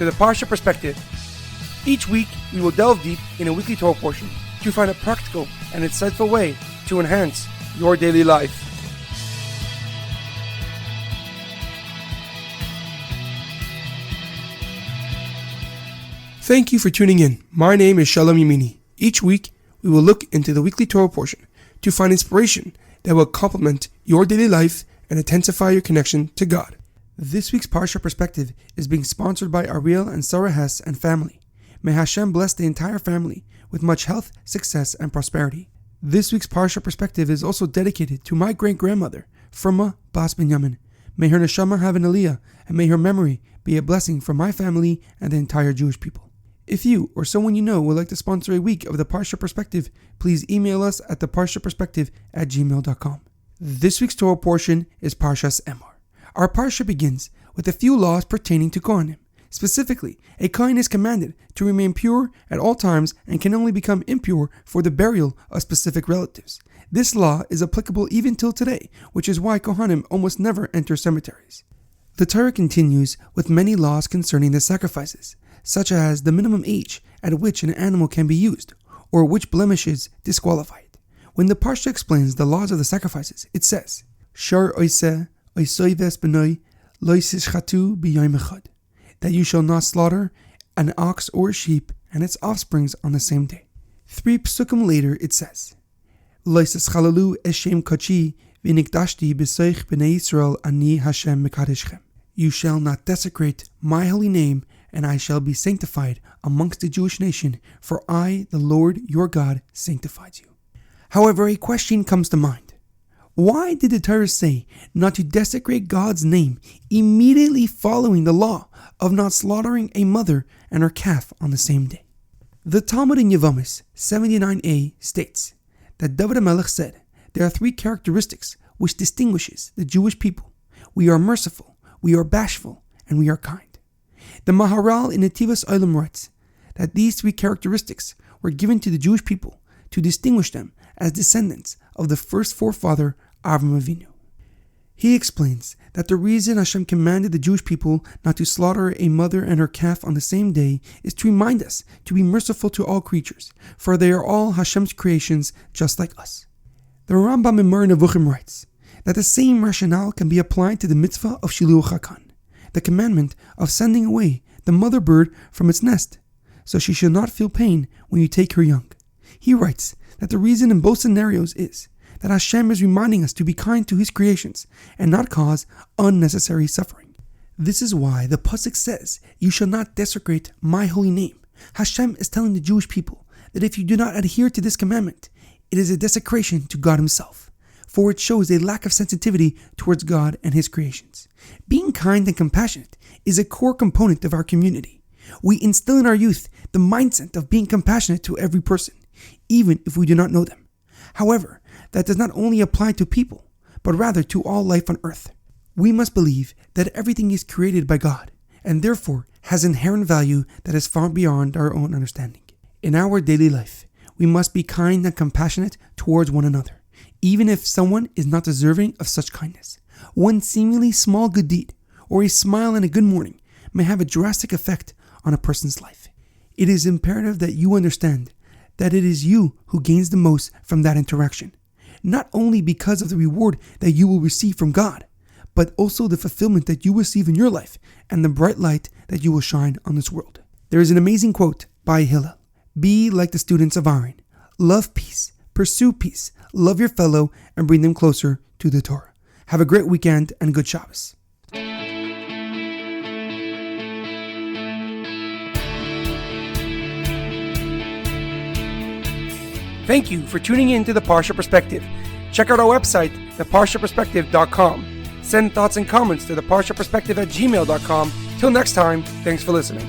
to the Parsha Perspective. Each week, we will delve deep in a weekly Torah portion to find a practical and insightful way to enhance your daily life. Thank you for tuning in. My name is Shalom Yamini. Each week, we will look into the weekly Torah portion to find inspiration that will complement your daily life and intensify your connection to God. This week's Parsha Perspective is being sponsored by Ariel and Sarah Hess and family. May Hashem bless the entire family with much health, success, and prosperity. This week's Parsha Perspective is also dedicated to my great-grandmother, Fruma Bas Binyamin. May her Neshama have an Aliya, and may her memory be a blessing for my family and the entire Jewish people. If you or someone you know would like to sponsor a week of the Parsha Perspective, please email us at theparshaperspective@gmail.com. This week's Torah portion is Parshas Emor. Our Parsha begins with a few laws pertaining to Kohanim. Specifically, a Kohen is commanded to remain pure at all times and can only become impure for the burial of specific relatives. This law is applicable even till today, which is why Kohanim almost never enter cemeteries. The Torah continues with many laws concerning the sacrifices, such as the minimum age at which an animal can be used, or which blemishes disqualify it. When the Parsha explains the laws of the sacrifices, it says, Shar oiseh oisoives benoi loisishchatu b'yom echad, that you shall not slaughter an ox or a sheep and its offsprings on the same day. 3 psukim later it says, Loisischalalu eshem kochi v'nikdashti b'soich b'nei Yisrael ani Hashem mekadeschem. You shall not desecrate my holy name, and I shall be sanctified amongst the Jewish nation, for I, the Lord your God, sanctified you. However, a question comes to mind. Why did the Torah say not to desecrate God's name immediately following the law of not slaughtering a mother and her calf on the same day? The Talmud in Yevamos 79a states that David HaMelech said there are 3 characteristics which distinguishes the Jewish people. We are merciful, we are bashful, and we are kind. The Maharal in Netivos Olam writes that these 3 characteristics were given to the Jewish people to distinguish them as descendants of the first forefather Avraham Avinu. He explains that the reason Hashem commanded the Jewish people not to slaughter a mother and her calf on the same day is to remind us to be merciful to all creatures, for they are all Hashem's creations just like us. The Rambam in Moreh Nevuchim writes that the same rationale can be applied to the mitzvah of Shiluach HaKan, the commandment of sending away the mother bird from its nest, so she should not feel pain when you take her young. He writes that the reason in both scenarios is that Hashem is reminding us to be kind to His creations and not cause unnecessary suffering. This is why the Pasuk says, you shall not desecrate my holy name. Hashem is telling the Jewish people that if you do not adhere to this commandment, it is a desecration to God Himself, for it shows a lack of sensitivity towards God and His creations. Being kind and compassionate is a core component of our community. We instill in our youth the mindset of being compassionate to every person, even if we do not know them. However, that does not only apply to people, but rather to all life on earth. We must believe that everything is created by God, and therefore has inherent value that is far beyond our own understanding. In our daily life, we must be kind and compassionate towards one another, even if someone is not deserving of such kindness. One seemingly small good deed, or a smile and a good morning, may have a drastic effect on a person's life. It is imperative that you understand that it is you who gains the most from that interaction, not only because of the reward that you will receive from God, but also the fulfillment that you receive in your life and the bright light that you will shine on this world. There is an amazing quote by Hillel: be like the students of Aaron, love peace, pursue peace, love your fellow, and bring them closer to the Torah. Have a great weekend and good Shabbos. Thank you for tuning in to the Parsha Perspective. Check out our website, theparshaperspective.com. Send thoughts and comments to theparshaperspective@gmail.com. Till next time, thanks for listening.